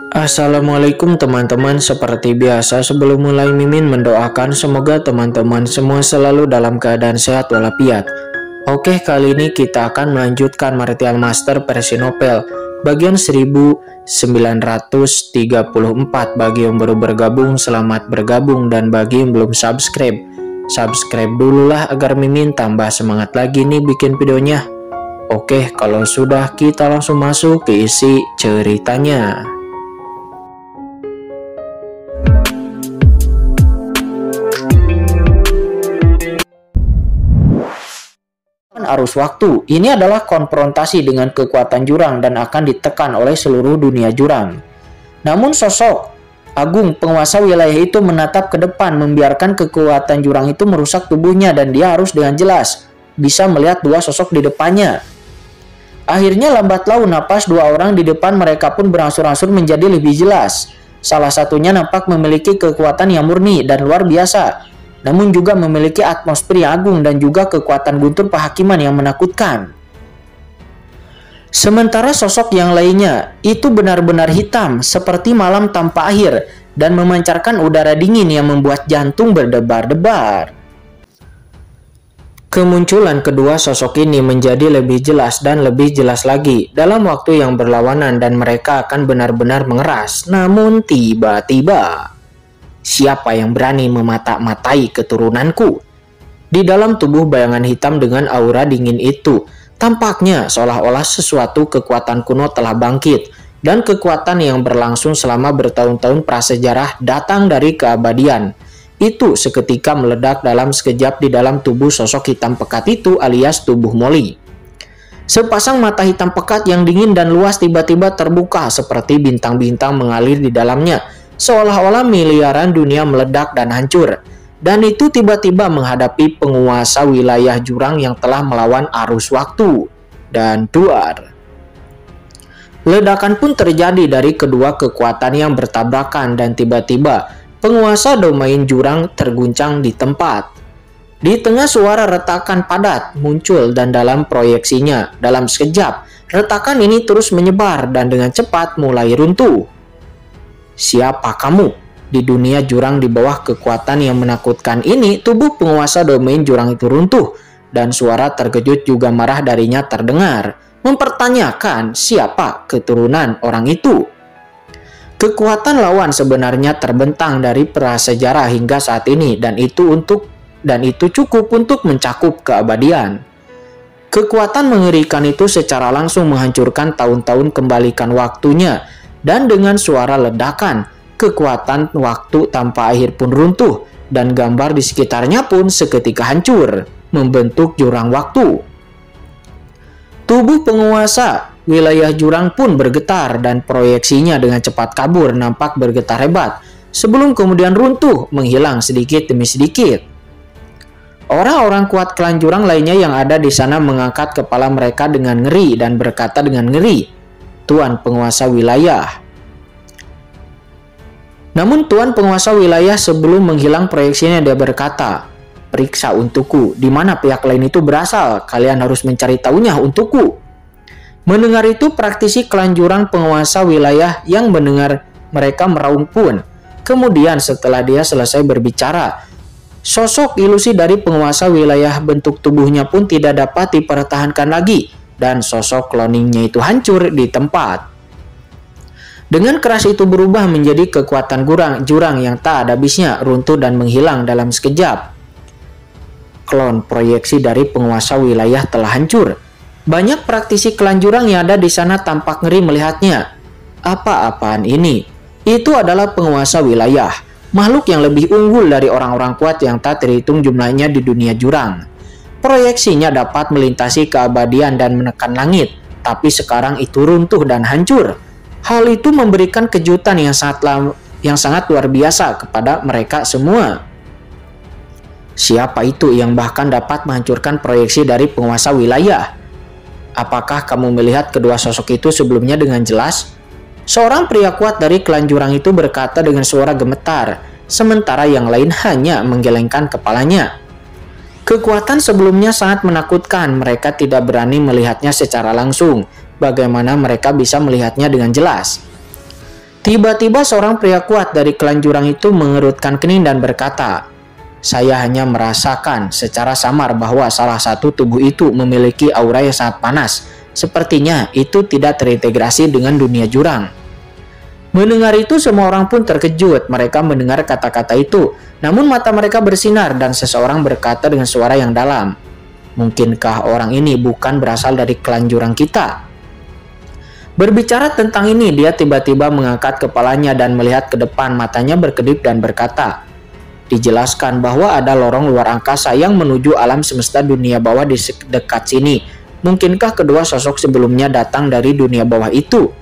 Assalamualaikum teman-teman, seperti biasa sebelum mulai Mimin mendoakan semoga teman-teman semua selalu dalam keadaan sehat walafiat. Oke, kali ini kita akan melanjutkan Martial Master versi novel bagian 1934. Bagi yang baru bergabung, selamat bergabung, dan bagi yang belum subscribe dulu lah agar Mimin tambah semangat lagi nih bikin videonya. Oke, kalau sudah kita langsung masuk ke isi ceritanya. Arus waktu ini adalah konfrontasi dengan kekuatan jurang dan akan ditekan oleh seluruh dunia jurang. Namun sosok agung penguasa wilayah itu menatap ke depan, membiarkan kekuatan jurang itu merusak tubuhnya, dan dia harus dengan jelas bisa melihat dua sosok di depannya. Akhirnya lambat laun napas dua orang di depan mereka pun berangsur-angsur menjadi lebih jelas. Salah satunya nampak memiliki kekuatan yang murni dan luar biasa, namun juga memiliki atmosfer yang agung dan juga kekuatan guntur pehakiman yang menakutkan. Sementara sosok yang lainnya itu benar-benar hitam seperti malam tanpa akhir dan memancarkan udara dingin yang membuat jantung berdebar-debar. Kemunculan kedua sosok ini menjadi lebih jelas dan lebih jelas lagi dalam waktu yang berlawanan, dan mereka akan benar-benar mengeras. Namun tiba-tiba, siapa yang berani memata-matai keturunanku? Di dalam tubuh bayangan hitam dengan aura dingin itu, tampaknya seolah-olah sesuatu kekuatan kuno telah bangkit, dan kekuatan yang berlangsung selama bertahun-tahun prasejarah datang dari keabadian. Itu seketika meledak dalam sekejap di dalam tubuh sosok hitam pekat itu alias tubuh Molly. Sepasang mata hitam pekat yang dingin dan luas tiba-tiba terbuka seperti bintang-bintang mengalir di dalamnya, seolah-olah miliaran dunia meledak dan hancur. Dan itu tiba-tiba menghadapi penguasa wilayah jurang yang telah melawan arus waktu. Dan duar. Ledakan pun terjadi dari kedua kekuatan yang bertabrakan, dan tiba-tiba penguasa domain jurang terguncang di tempat. Di tengah suara retakan padat muncul, dan dalam proyeksinya, dalam sekejap, retakan ini terus menyebar dan dengan cepat mulai runtuh. Siapa kamu? Di dunia jurang di bawah kekuatan yang menakutkan ini, tubuh penguasa domain jurang itu runtuh, dan suara terkejut juga marah darinya terdengar, mempertanyakan siapa keturunan orang itu. Kekuatan lawan sebenarnya terbentang dari prasejarah hingga saat ini, dan itu cukup untuk mencakup keabadian. Kekuatan mengerikan itu secara langsung menghancurkan tahun-tahun kembalikan waktunya, dan dengan suara ledakan, kekuatan waktu tanpa akhir pun runtuh, dan gambar di sekitarnya pun seketika hancur, membentuk jurang waktu. Tubuh penguasa wilayah jurang pun bergetar, dan proyeksinya dengan cepat kabur nampak bergetar hebat, sebelum kemudian runtuh menghilang sedikit demi sedikit. Orang-orang kuat klan jurang lainnya yang ada di sana mengangkat kepala mereka dengan ngeri dan berkata dengan ngeri, "Tuan penguasa wilayah." Namun Tuan penguasa wilayah sebelum menghilang proyeksinya dia berkata, "Periksa untukku, di mana pihak lain itu berasal. Kalian harus mencari tahunya untukku." Mendengar itu, praktisi klan jurang penguasa wilayah yang mendengar mereka meraung pun. Kemudian setelah dia selesai berbicara, sosok ilusi dari penguasa wilayah bentuk tubuhnya pun tidak dapat dipertahankan lagi, dan sosok cloningnya itu hancur di tempat. Dengan keras itu berubah menjadi kekuatan jurang yang tak ada habisnya, runtuh dan menghilang dalam sekejap. Klon proyeksi dari penguasa wilayah telah hancur. Banyak praktisi klan jurang yang ada di sana tampak ngeri melihatnya. Apa-apaan ini? Itu adalah penguasa wilayah, makhluk yang lebih unggul dari orang-orang kuat yang tak terhitung jumlahnya di dunia jurang. Proyeksinya dapat melintasi keabadian dan menekan langit, tapi sekarang itu runtuh dan hancur. Hal itu memberikan kejutan yang sangat luar biasa kepada mereka semua. Siapa itu yang bahkan dapat menghancurkan proyeksi dari penguasa wilayah? Apakah kamu melihat kedua sosok itu sebelumnya dengan jelas? Seorang pria kuat dari klan jurang itu berkata dengan suara gemetar, sementara yang lain hanya menggelengkan kepalanya. Kekuatan sebelumnya sangat menakutkan, mereka tidak berani melihatnya secara langsung. Bagaimana mereka bisa melihatnya dengan jelas? Tiba-tiba seorang pria kuat dari klan jurang itu mengerutkan kening dan berkata, "Saya hanya merasakan secara samar bahwa salah satu tubuh itu memiliki aura yang sangat panas. Sepertinya itu tidak terintegrasi dengan dunia jurang." Mendengar itu semua orang pun terkejut. Mereka mendengar kata-kata itu, namun mata mereka bersinar dan seseorang berkata dengan suara yang dalam, "Mungkinkah orang ini bukan berasal dari klan jurang kita?" Berbicara tentang ini, dia tiba-tiba mengangkat kepalanya dan melihat ke depan, matanya berkedip dan berkata, "Dijelaskan bahwa ada lorong luar angkasa yang menuju alam semesta dunia bawah di dekat sini. Mungkinkah kedua sosok sebelumnya datang dari dunia bawah itu?"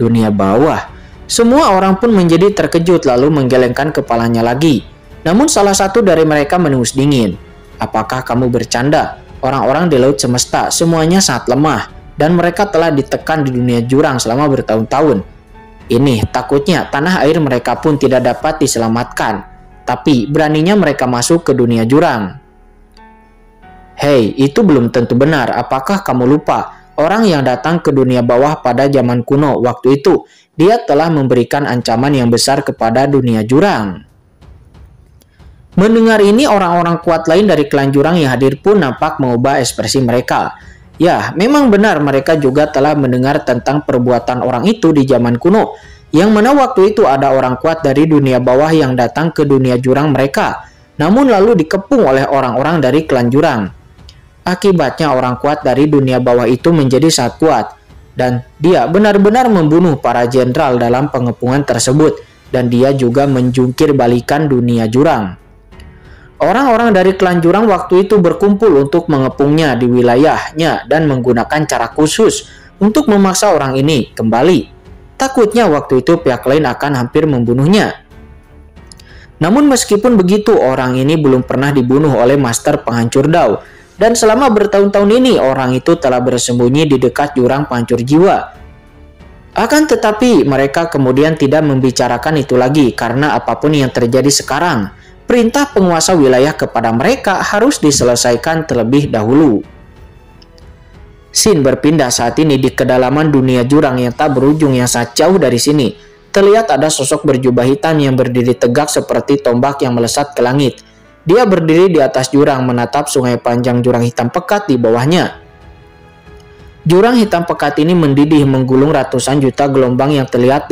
Dunia bawah. Semua orang pun menjadi terkejut lalu menggelengkan kepalanya lagi. Namun salah satu dari mereka menengus dingin. "Apakah kamu bercanda? Orang-orang di laut semesta semuanya sangat lemah. Dan mereka telah ditekan di dunia jurang selama bertahun-tahun. Ini takutnya tanah air mereka pun tidak dapat diselamatkan. Tapi beraninya mereka masuk ke dunia jurang." "Hei, itu belum tentu benar. Apakah kamu lupa? Orang yang datang ke dunia bawah pada zaman kuno waktu itu, dia telah memberikan ancaman yang besar kepada dunia jurang." Mendengar ini, orang-orang kuat lain dari klan jurang yang hadir pun nampak mengubah ekspresi mereka. Ya, memang benar mereka juga telah mendengar tentang perbuatan orang itu di zaman kuno, yang mana waktu itu ada orang kuat dari dunia bawah yang datang ke dunia jurang mereka, namun lalu dikepung oleh orang-orang dari klan jurang. Akibatnya orang kuat dari dunia bawah itu menjadi sangat kuat, dan dia benar-benar membunuh para jenderal dalam pengepungan tersebut, dan dia juga menjungkir balikan dunia jurang. Orang-orang dari klan jurang waktu itu berkumpul untuk mengepungnya di wilayahnya dan menggunakan cara khusus untuk memaksa orang ini kembali. Takutnya waktu itu pihak lain akan hampir membunuhnya. Namun meskipun begitu, orang ini belum pernah dibunuh oleh Master Penghancur Dao. Dan selama bertahun-tahun ini orang itu telah bersembunyi di dekat jurang penghancur jiwa. Akan tetapi mereka kemudian tidak membicarakan itu lagi karena apapun yang terjadi sekarang, perintah penguasa wilayah kepada mereka harus diselesaikan terlebih dahulu. Scene berpindah saat ini di kedalaman dunia jurang yang tak berujung yang sangat jauh dari sini. Terlihat ada sosok berjubah hitam yang berdiri tegak seperti tombak yang melesat ke langit. Dia berdiri di atas jurang menatap sungai panjang jurang hitam pekat di bawahnya. Jurang hitam pekat ini mendidih menggulung ratusan juta gelombang yang terlihat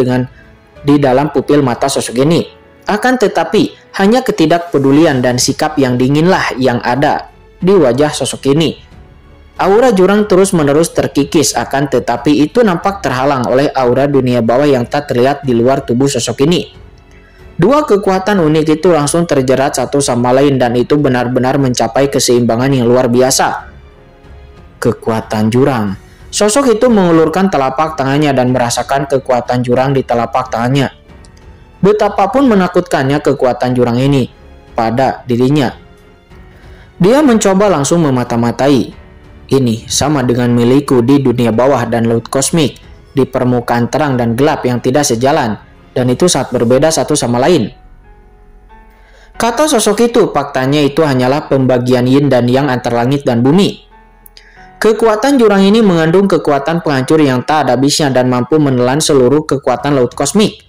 di dalam pupil mata sosok ini. Akan tetapi, hanya ketidakpedulian dan sikap yang dinginlah yang ada di wajah sosok ini. Aura jurang terus-menerus terkikis, akan tetapi itu nampak terhalang oleh aura dunia bawah yang tak terlihat di luar tubuh sosok ini. Dua kekuatan unik itu langsung terjerat satu sama lain dan itu benar-benar mencapai keseimbangan yang luar biasa. Kekuatan jurang. Sosok itu mengulurkan telapak tangannya dan merasakan kekuatan jurang di telapak tangannya. Betapapun menakutkannya kekuatan jurang ini pada dirinya. Dia mencoba langsung memata-matai. Ini sama dengan milikku di dunia bawah dan laut kosmik, di permukaan terang dan gelap yang tidak sejalan, dan itu sangat berbeda satu sama lain. Kata sosok itu, faktanya itu hanyalah pembagian yin dan yang antar langit dan bumi. Kekuatan jurang ini mengandung kekuatan penghancur yang tak ada habisnya dan mampu menelan seluruh kekuatan laut kosmik.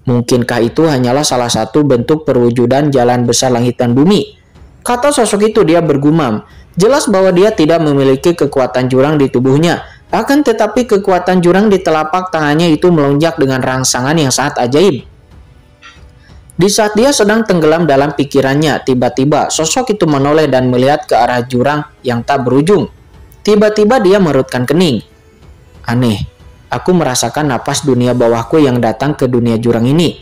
Mungkinkah itu hanyalah salah satu bentuk perwujudan jalan besar langit dan bumi? Kata sosok itu, dia bergumam. Jelas bahwa dia tidak memiliki kekuatan jurang di tubuhnya. Akan tetapi kekuatan jurang di telapak tangannya itu melonjak dengan rangsangan yang sangat ajaib. Di saat dia sedang tenggelam dalam pikirannya, tiba-tiba sosok itu menoleh dan melihat ke arah jurang yang tak berujung. Tiba-tiba dia merutkan kening. Aneh, aku merasakan napas dunia bawahku yang datang ke dunia jurang ini.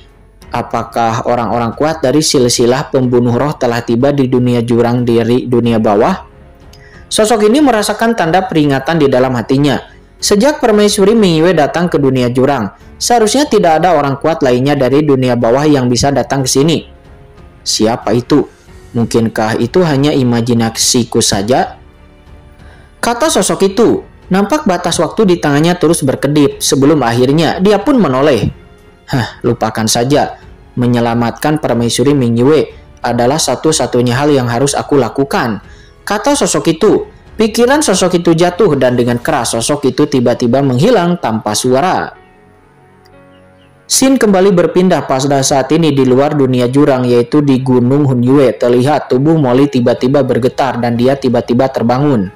Apakah orang-orang kuat dari silsilah pembunuh roh telah tiba di dunia jurang dari dunia bawah? Sosok ini merasakan tanda peringatan di dalam hatinya. Sejak Permaisuri Mingyue datang ke dunia jurang, seharusnya tidak ada orang kuat lainnya dari dunia bawah yang bisa datang ke sini. Siapa itu? Mungkinkah itu hanya imajinasiku saja? Kata sosok itu, nampak batas waktu di tangannya terus berkedip sebelum akhirnya dia pun menoleh. Lupakan saja. Menyelamatkan Permaisuri Mingyue adalah satu-satunya hal yang harus aku lakukan. Kata sosok itu. Pikiran sosok itu jatuh dan dengan keras sosok itu tiba-tiba menghilang tanpa suara. Scene kembali berpindah pada saat ini di luar dunia jurang, yaitu di Gunung Hunyue. Terlihat tubuh Molly tiba-tiba bergetar dan dia tiba-tiba terbangun.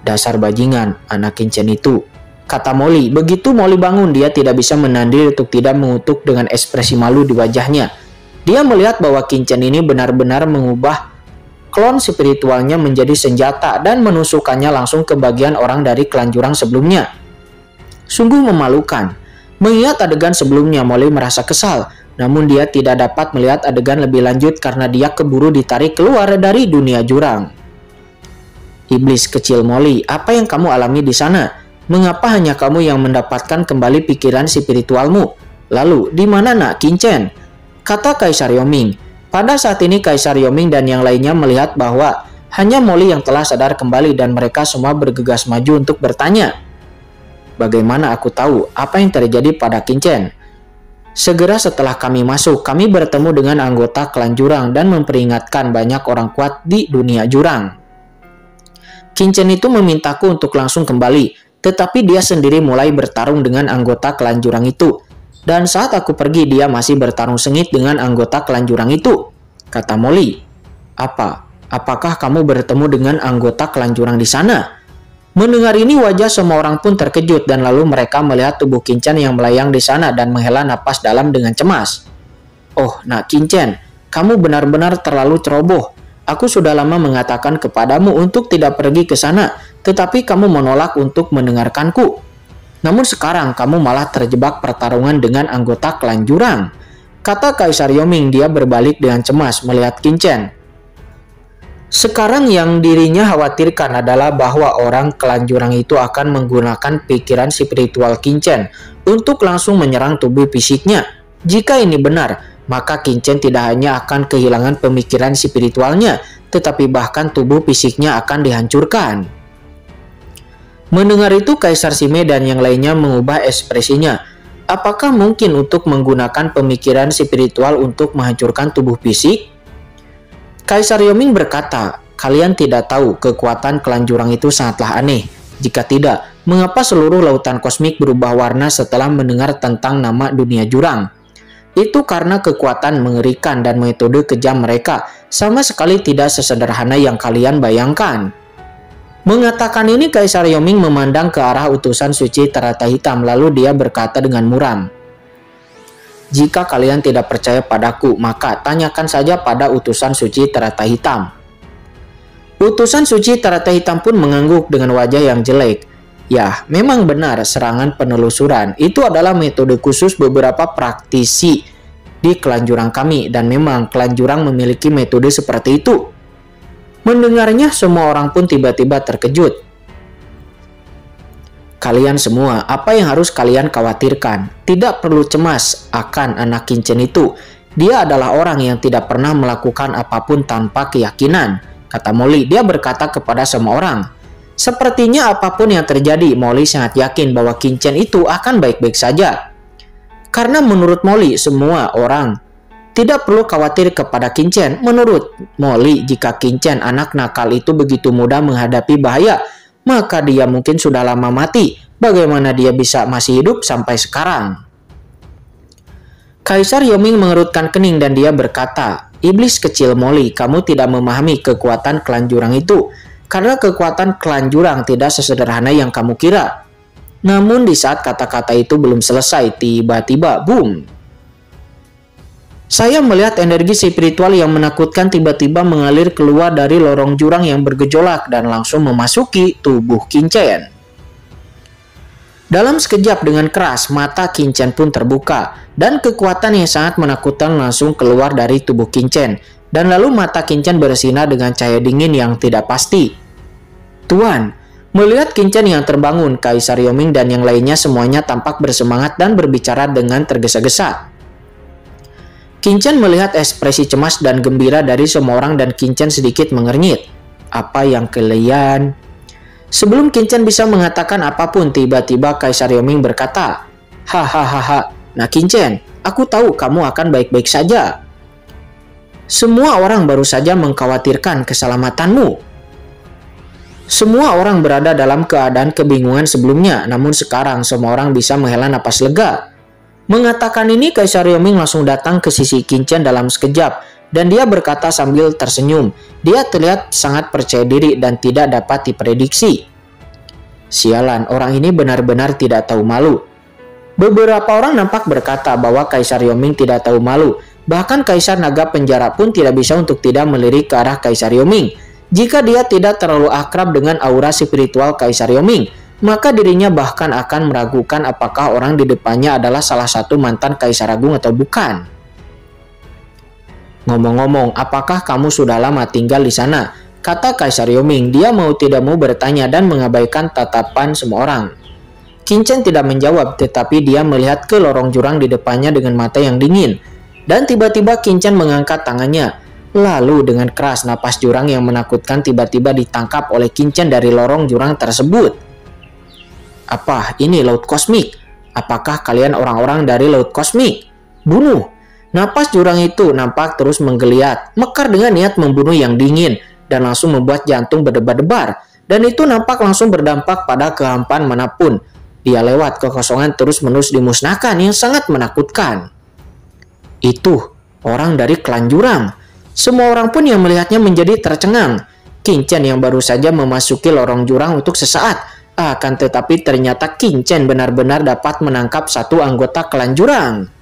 "Dasar bajingan, anak Kinchen itu," kata Molly. Begitu Molly bangun, dia tidak bisa menahan diri untuk tidak mengutuk dengan ekspresi malu di wajahnya. Dia melihat bahwa Kinchen ini benar-benar mengubah klon spiritualnya menjadi senjata dan menusukkannya langsung ke bagian orang dari klan jurang sebelumnya. Sungguh memalukan. Mengingat adegan sebelumnya, Molly merasa kesal, namun dia tidak dapat melihat adegan lebih lanjut karena dia keburu ditarik keluar dari dunia jurang. "Iblis kecil Molly, apa yang kamu alami di sana? Mengapa hanya kamu yang mendapatkan kembali pikiran spiritualmu? Lalu, di mana nak Kinchen?" kata Kaisar Yoming. Pada saat ini Kaisar Yoming dan yang lainnya melihat bahwa hanya Molly yang telah sadar kembali dan mereka semua bergegas maju untuk bertanya. "Bagaimana aku tahu apa yang terjadi pada Kinchen?" "Segera setelah kami masuk, kami bertemu dengan anggota klan jurang dan memperingatkan banyak orang kuat di dunia jurang. Kinchen itu memintaku untuk langsung kembali, tetapi dia sendiri mulai bertarung dengan anggota klan jurang itu. Dan saat aku pergi, dia masih bertarung sengit dengan anggota klan jurang itu," kata Molly. Apakah kamu bertemu dengan anggota klan jurang di sana?" Mendengar ini, wajah semua orang pun terkejut dan lalu mereka melihat tubuh Kinchen yang melayang di sana dan menghela napas dalam dengan cemas. "Oh, nak Kinchen, kamu benar-benar terlalu ceroboh. Aku sudah lama mengatakan kepadamu untuk tidak pergi ke sana, tetapi kamu menolak untuk mendengarkanku. Namun sekarang kamu malah terjebak pertarungan dengan anggota klan jurang," kata Kaisar Yoming. Dia berbalik dengan cemas melihat Kinchen. Sekarang yang dirinya khawatirkan adalah bahwa orang klan jurang itu akan menggunakan pikiran spiritual Kinchen untuk langsung menyerang tubuh fisiknya. Jika ini benar, maka Kinchen tidak hanya akan kehilangan pemikiran spiritualnya, tetapi bahkan tubuh fisiknya akan dihancurkan. Mendengar itu, Kaisar Shime dan yang lainnya mengubah ekspresinya. Apakah mungkin untuk menggunakan pemikiran spiritual untuk menghancurkan tubuh fisik? Kaisar Yoming berkata, "Kalian tidak tahu kekuatan klan jurang itu sangatlah aneh. Jika tidak, mengapa seluruh lautan kosmik berubah warna setelah mendengar tentang nama dunia jurang? Itu karena kekuatan mengerikan dan metode kejam mereka sama sekali tidak sesederhana yang kalian bayangkan." Mengatakan ini, Kaisar Yoming memandang ke arah utusan suci Terata Hitam, lalu dia berkata dengan muram, "Jika kalian tidak percaya padaku, maka tanyakan saja pada utusan suci Terata Hitam." Utusan suci Terata Hitam pun mengangguk dengan wajah yang jelek. "Ya, memang benar, serangan penelusuran itu adalah metode khusus beberapa praktisi di klan jurang kami, dan memang klan jurang memiliki metode seperti itu." Mendengarnya, semua orang pun tiba-tiba terkejut. "Kalian semua, apa yang harus kalian khawatirkan? Tidak perlu cemas akan anak Kinchen itu. Dia adalah orang yang tidak pernah melakukan apapun tanpa keyakinan," kata Molly. Dia berkata kepada semua orang. Sepertinya apapun yang terjadi, Molly sangat yakin bahwa Kinchen itu akan baik-baik saja. Karena menurut Molly, semua orang tidak perlu khawatir kepada Kinchen. Menurut Molly, jika Kinchen anak nakal itu begitu mudah menghadapi bahaya, maka dia mungkin sudah lama mati. Bagaimana dia bisa masih hidup sampai sekarang? Kaisar Yoming mengerutkan kening dan dia berkata, "Iblis kecil Molly, kamu tidak memahami kekuatan klan jurang itu. Karena kekuatan klan jurang tidak sesederhana yang kamu kira." Namun di saat kata-kata itu belum selesai, tiba-tiba boom. Saya melihat energi spiritual yang menakutkan tiba-tiba mengalir keluar dari lorong jurang yang bergejolak dan langsung memasuki tubuh Kinchen. Dalam sekejap dengan keras, mata Kinchen pun terbuka dan kekuatan yang sangat menakutkan langsung keluar dari tubuh Kinchen. Dan lalu mata Kinchen bersinar dengan cahaya dingin yang tidak pasti. "Tuan," melihat Kinchen yang terbangun, Kaisar Yoming dan yang lainnya semuanya tampak bersemangat dan berbicara dengan tergesa-gesa. Kinchen melihat ekspresi cemas dan gembira dari semua orang dan Kinchen sedikit mengernyit. "Apa yang kalian..." Sebelum Kinchen bisa mengatakan apapun, tiba-tiba Kaisar Yoming berkata, "Hahaha, nah Kinchen, aku tahu kamu akan baik-baik saja. Semua orang baru saja mengkhawatirkan keselamatanmu." Semua orang berada dalam keadaan kebingungan sebelumnya, namun sekarang semua orang bisa menghela napas lega. Mengatakan ini, Kaisar Yoming langsung datang ke sisi Qin Chen dalam sekejap, dan dia berkata sambil tersenyum. Dia terlihat sangat percaya diri dan tidak dapat diprediksi. Sialan, orang ini benar-benar tidak tahu malu. Beberapa orang nampak berkata bahwa Kaisar Yoming tidak tahu malu. Bahkan Kaisar Naga Penjara pun tidak bisa untuk tidak melirik ke arah Kaisar Yoming. Jika dia tidak terlalu akrab dengan aura spiritual Kaisar Yoming, maka dirinya bahkan akan meragukan apakah orang di depannya adalah salah satu mantan Kaisar Agung atau bukan. Ngomong-ngomong, apakah kamu sudah lama tinggal di sana? Kata Kaisar Yoming. Dia mau tidak mau bertanya dan mengabaikan tatapan semua orang. Qin Chen tidak menjawab, tetapi dia melihat ke lorong jurang di depannya dengan mata yang dingin. Dan tiba-tiba Qin Chen mengangkat tangannya. Lalu dengan keras napas jurang yang menakutkan tiba-tiba ditangkap oleh Qin Chen dari lorong jurang tersebut. Apa ini laut kosmik? Apakah kalian orang-orang dari laut kosmik? Bunuh! Napas jurang itu nampak terus menggeliat, mekar dengan niat membunuh yang dingin, dan langsung membuat jantung berdebar-debar. Dan itu nampak langsung berdampak pada kehampaan manapun. Dia lewat kekosongan terus-menerus dimusnahkan yang sangat menakutkan. Itu orang dari klan jurang. Semua orang pun yang melihatnya menjadi tercengang. Qin Chen yang baru saja memasuki lorong jurang untuk sesaat, akan tetapi ternyata Qin Chen benar-benar dapat menangkap satu anggota klan jurang.